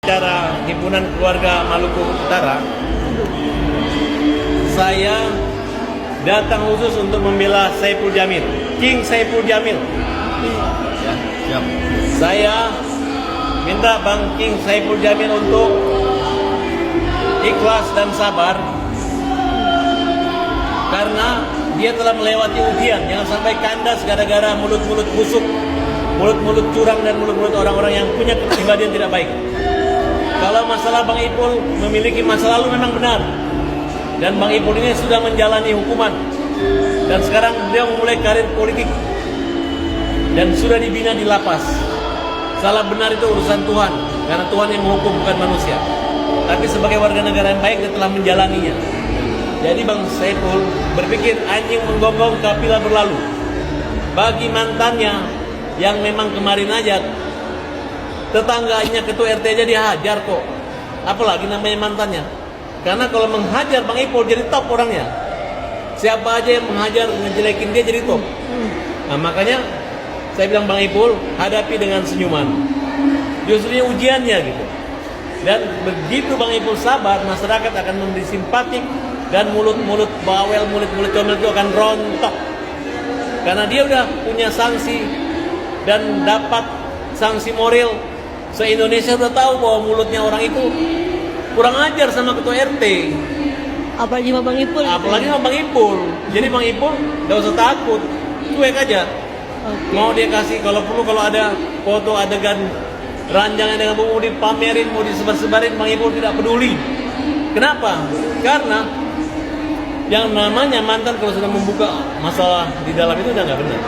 acara Himpunan Keluarga Maluku Utara, saya datang khusus untuk membela Saipul Jamil, King Saipul Jamil. Ya, siap. Saya minta Bang King Saipul Jamil untuk ikhlas dan sabar, karena dia telah melewati ujian. Jangan sampai kandas gara-gara mulut-mulut busuk, mulut-mulut curang, dan mulut-mulut orang-orang yang punya kepribadian tidak baik. Kalau masalah Bang Ipul memiliki masa lalu memang benar, dan Bang Ipul ini sudah menjalani hukuman, dan sekarang beliau memulai karir politik dan sudah dibina di lapas. Salah benar itu urusan Tuhan, karena Tuhan yang menghukum, bukan manusia. Tapi sebagai warga negara yang baik, dia telah menjalaninya. Jadi Bang Saipul berpikir anjing menggonggong kapilah berlalu. Bagi mantannya yang memang kemarin aja tetangganya ketua RT aja dihajar kok, apalagi namanya mantannya. Karena kalau menghajar Bang Ipul jadi top orangnya. Siapa aja yang menghajar, ngejelekin dia jadi top. Nah makanya saya bilang Bang Ipul hadapi dengan senyuman. Justru ini ujiannya gitu. Dan begitu Bang Ipul sabar, masyarakat akan memberi simpatik, dan mulut-mulut bawel, mulut-mulut comel itu akan rontok. Karena dia udah punya sanksi dan dapat sanksi moral. Se-Indonesia udah tahu bahwa mulutnya orang itu kurang ajar sama ketua RT. Apalagi sama Bang Ipul. Apalagi sama Bang Ipul. Jadi Bang Ipul gak usah takut, cuek aja. Okay. Mau dia kasih, kalau perlu, kalau ada foto adegan ranjangnya dengan mau dipamerin, mau disebar-sebarin, Bang Ipul tidak peduli. Kenapa? Karena yang namanya mantan kalau sudah membuka masalah di dalam itu udah nggak benar.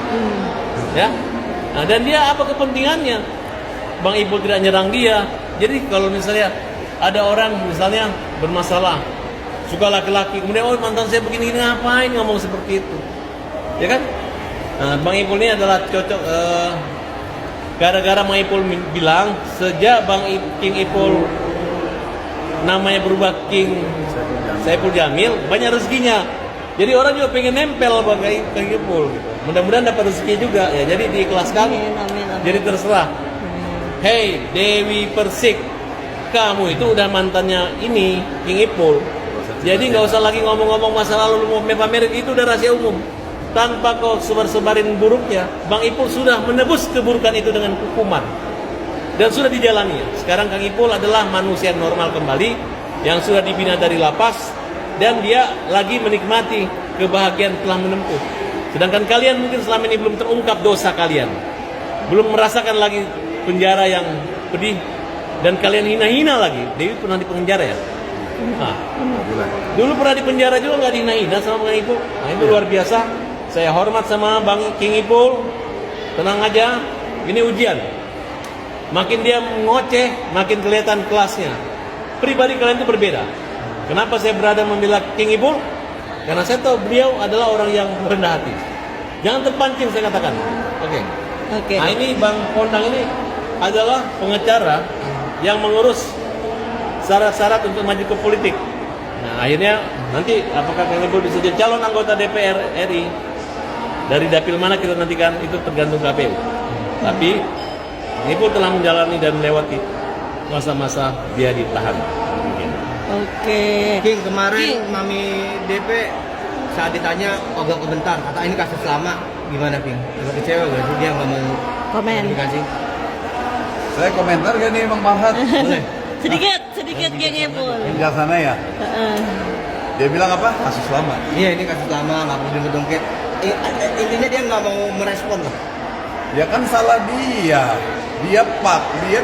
Ya. Nah, dan dia apa kepentingannya? Bang Ipul tidak nyerang dia. Jadi kalau misalnya ada orang misalnya bermasalah, suka laki-laki, kemudian oh mantan saya begini, ngapain ngomong seperti itu? Ya kan? Nah, Bang Ipul ini adalah cocok gara-gara Bang Ipul bilang sejak King Ipul namanya berubah King Saipul Jamil, banyak rezekinya. Jadi orang juga pengen nempel Bang Ipul. Mudah-mudahan dapat rezeki juga ya. Jadi diikhlaskan. Amin, amin, amin. Jadi terserah. Hei Dewi Persik, kamu itu udah mantannya ini King Ipul. Jadi nggak usah lagi ngomong-ngomong masa lalu, lu mau pamerin, itu udah rahasia umum. Tanpa kau sebar-sebarin buruknya, Bang Ipul sudah menebus keburukan itu dengan hukuman dan sudah dijalani. Sekarang Kang Ipul adalah manusia normal kembali yang sudah dibina dari lapas, dan dia lagi menikmati kebahagiaan telah menempuh. Sedangkan kalian mungkin selama ini belum terungkap dosa kalian, belum merasakan lagi penjara yang pedih, dan kalian hina-hina lagi. Dewi pernah di penjara ya? Nah, dulu pernah di penjara juga nggak dihina-hina sama Bang Ipul. Nah itu luar biasa. Saya hormat sama Bang King Ipul. Tenang aja, ini ujian. Makin dia ngoceh, makin kelihatan kelasnya. Pribadi kalian itu berbeda. Kenapa saya berada membela King Ipul? Karena saya tahu beliau adalah orang yang rendah hati. Jangan terpancing, saya katakan. Oke. Oke. Nah ini Bang Kondang ini adalah pengacara yang mengurus syarat-syarat untuk maju ke politik. Nah akhirnya nanti apakah Kang Ipul bisa jadi calon anggota DPR RI dari dapil mana kita nantikan, itu tergantung KPU. Tapi Kang Ipul telah menjalani dan melewati masa-masa dia ditahan. Oke. King, kemarin King. Mami DP saat ditanya agak kebentar, kata ini kasus lama, gimana King? Agak kecewa gak sih dia nggak mau Komen. komunikasi? Saya komentar gak nih Bang Farhat? Boleh. sedikit King Ipul. Bijaksana ya. Dia bilang apa? Kasus lama. Iya ini kasus lama, nggak perlu dongket. Intinya dia nggak mau merespon lah. Ya kan salah dia. Dia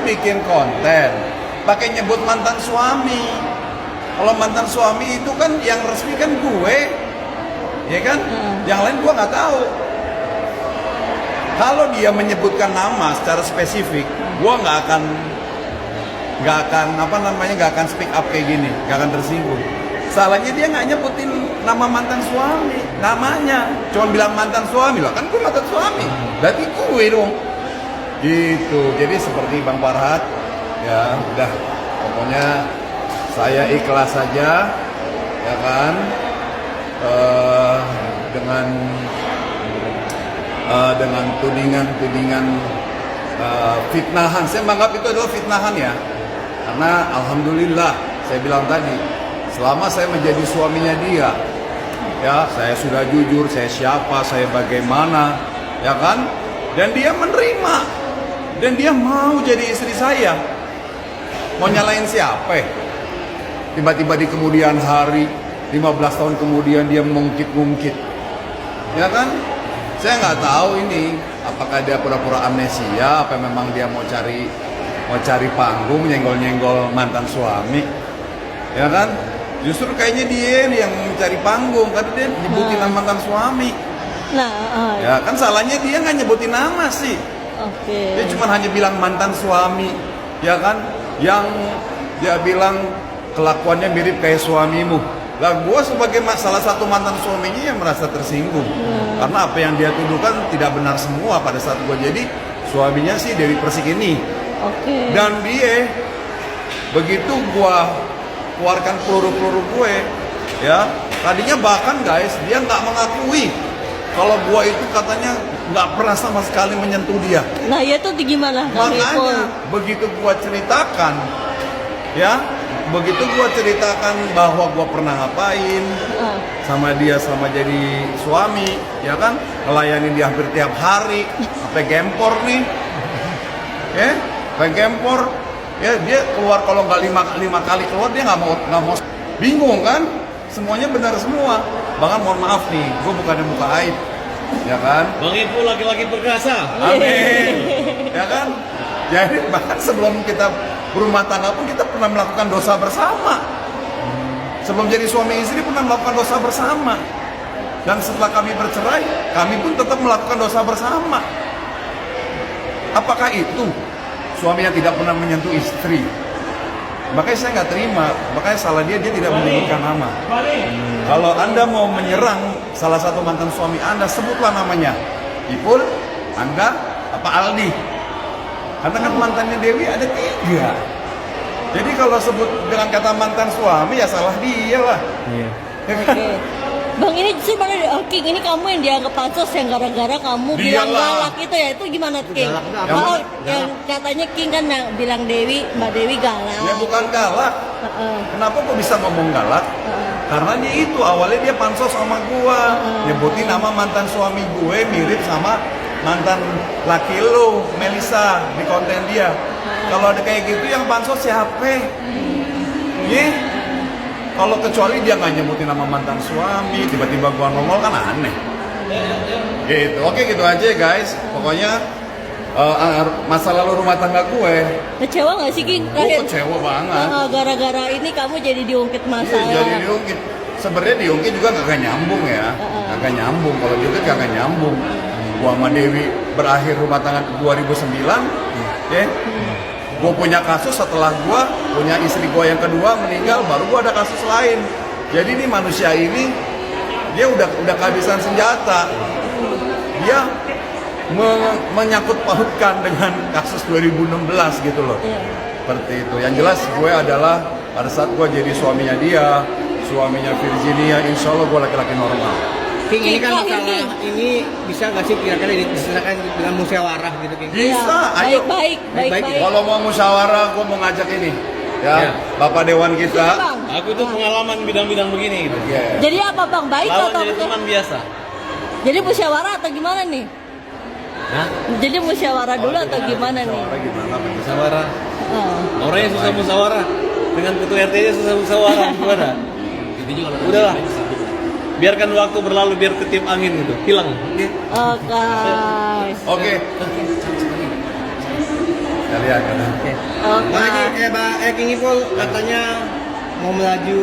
bikin konten pakai nyebut mantan suami. Kalau mantan suami itu kan yang resmi kan gue, ya kan? Yang lain gue nggak tahu. Kalau dia menyebutkan nama secara spesifik, gue nggak akan speak up kayak gini, nggak akan tersinggung. Salahnya dia nggak nyebutin nama mantan suami, namanya, cuma bilang mantan suami lah, kan gue mantan suami, berarti gue dong. Gitu, jadi seperti Bang Farhat, ya udah, pokoknya saya ikhlas saja, ya kan, dengan tudingan fitnahan. Saya menganggap itu adalah fitnahan ya. Karena alhamdulillah saya bilang tadi, selama saya menjadi suaminya dia, ya saya sudah jujur, saya siapa, saya bagaimana, ya kan? Dan dia menerima, dan dia mau jadi istri saya. Mau nyalain siapa? Tiba-tiba di kemudian hari, 15 tahun kemudian dia mengungkit-ungkit, ya kan? Saya nggak tahu ini apakah dia pura-pura amnesia, apa memang dia mau cari panggung, nyenggol-nyenggol mantan suami, ya kan? Justru kayaknya dia nih yang mencari panggung, karena dia nyebutin nama mantan suami. Nah, Ya kan salahnya dia nggak nyebutin nama sih. oke. Dia cuma hanya bilang mantan suami, ya kan? Yang dia bilang kelakuannya mirip kayak suamimu. Lah gue sebagai salah satu mantan suaminya yang merasa tersinggung. Karena apa yang dia tuduhkan tidak benar semua pada saat gue jadi suaminya sih Dewi Persik ini. Oke. Dan dia begitu gue keluarkan peluru-peluru gue, ya tadinya bahkan guys dia nggak mengakui kalau gue itu katanya nggak pernah sama sekali menyentuh dia. Nah, ya itu gimana Kang Ipul? Makanya begitu gua ceritakan, ya, begitu gua ceritakan bahwa gua pernah ngapain Ah, sama dia sama jadi suami, ya kan, melayani dia hampir tiap hari, sampai gempor nih, ya, sampai gempor, ya dia keluar kalau nggak lima kali keluar dia nggak mau, bingung kan, semuanya benar semua, bahkan mohon maaf nih, gua bukannya buka aib. Ya kan? Bang Ipul laki-laki perkasa. Amin. Ya kan? Jadi bahkan sebelum kita berumah tangga pun kita pernah melakukan dosa bersama. Sebelum jadi suami istri pernah melakukan dosa bersama. Dan setelah kami bercerai, kami pun tetap melakukan dosa bersama. Apakah itu suami yang tidak pernah menyentuh istri? Makanya saya nggak terima, makanya salah dia tidak menyebutkan nama. Kalau Anda mau menyerang salah satu mantan suami Anda, sebutlah namanya. Ipul, Angga, apa Aldi. Karena kan mantannya Dewi ada 3. Jadi kalau sebut dengan kata mantan suami ya salah dia lah. Iya. Ya kan? oke. Bang, ini sebenarnya King, ini kamu yang dianggap pansos yang gara-gara kamu bilang Dialah. galak itu ya, itu gimana King? galak itu apa? Oh, Galak. yang katanya King kan yang bilang Mbak Dewi galak. Ya bukan galak. Heeh, Kenapa kok bisa ngomong galak? heeh. Karena dia itu awalnya dia pansos sama gua, nyebutin nama mantan suami gue mirip sama mantan laki lu, Melisa, di konten dia. Kalau ada kayak gitu yang pansos siapa? Ye? Kalau kecuali dia nggak nyebutin nama mantan suami, tiba-tiba gua nongol kan aneh. Gitu. Oke gitu aja guys. Pokoknya masa lalu rumah tangga gue, Kecewa nggak sih King? gue kecewa banget. Gara-gara ini kamu jadi diungkit masalah. Iya, jadi diungkit. Sebenarnya diungkit juga gak nyambung ya, gak nyambung. Kalau diungkit gak nyambung. Gua sama Dewi berakhir rumah tangga 2009, ya. Gua punya kasus setelah gua punya istri gua yang kedua meninggal, baru gua ada kasus lain. Jadi ini manusia ini dia udah kehabisan senjata. Dia menyangkut pautkan dengan kasus 2016 gitu loh. Iya. Seperti itu. Yang jelas gue adalah pada saat gue jadi suaminya dia, suaminya Virginia, insya Allah gue laki-laki normal. King, ini kan King, masalah King. ini bisa nggak sih kira-kira diselesaikan dengan musyawarah gitu King? Bisa, ayo. Baik-baik, baik-baik. Kalau mau musyawarah, gue mau ngajak ini, ya, Ya. Bapak Dewan Sini, kita. Bang. Aku itu pengalaman bidang-bidang begini gitu. Ya. Jadi apa Bang? Baik Lawan atau jadi teman biasa. Jadi musyawarah atau gimana nih? Hah? Jadi musyawarah dulu atau gimana nih? Musyawarah gimana? Pak? Musyawarah. Ah. Orangnya susah musyawarah. Dengan ketua RT nya susah musyawarah gimana? Udahlah. Biarkan waktu berlalu biar ketip angin gitu. Hilang. Oke. Oke. Oke. Kita lihat kan. Oke. Oke. Bang Haji, King Ipul katanya mau melaju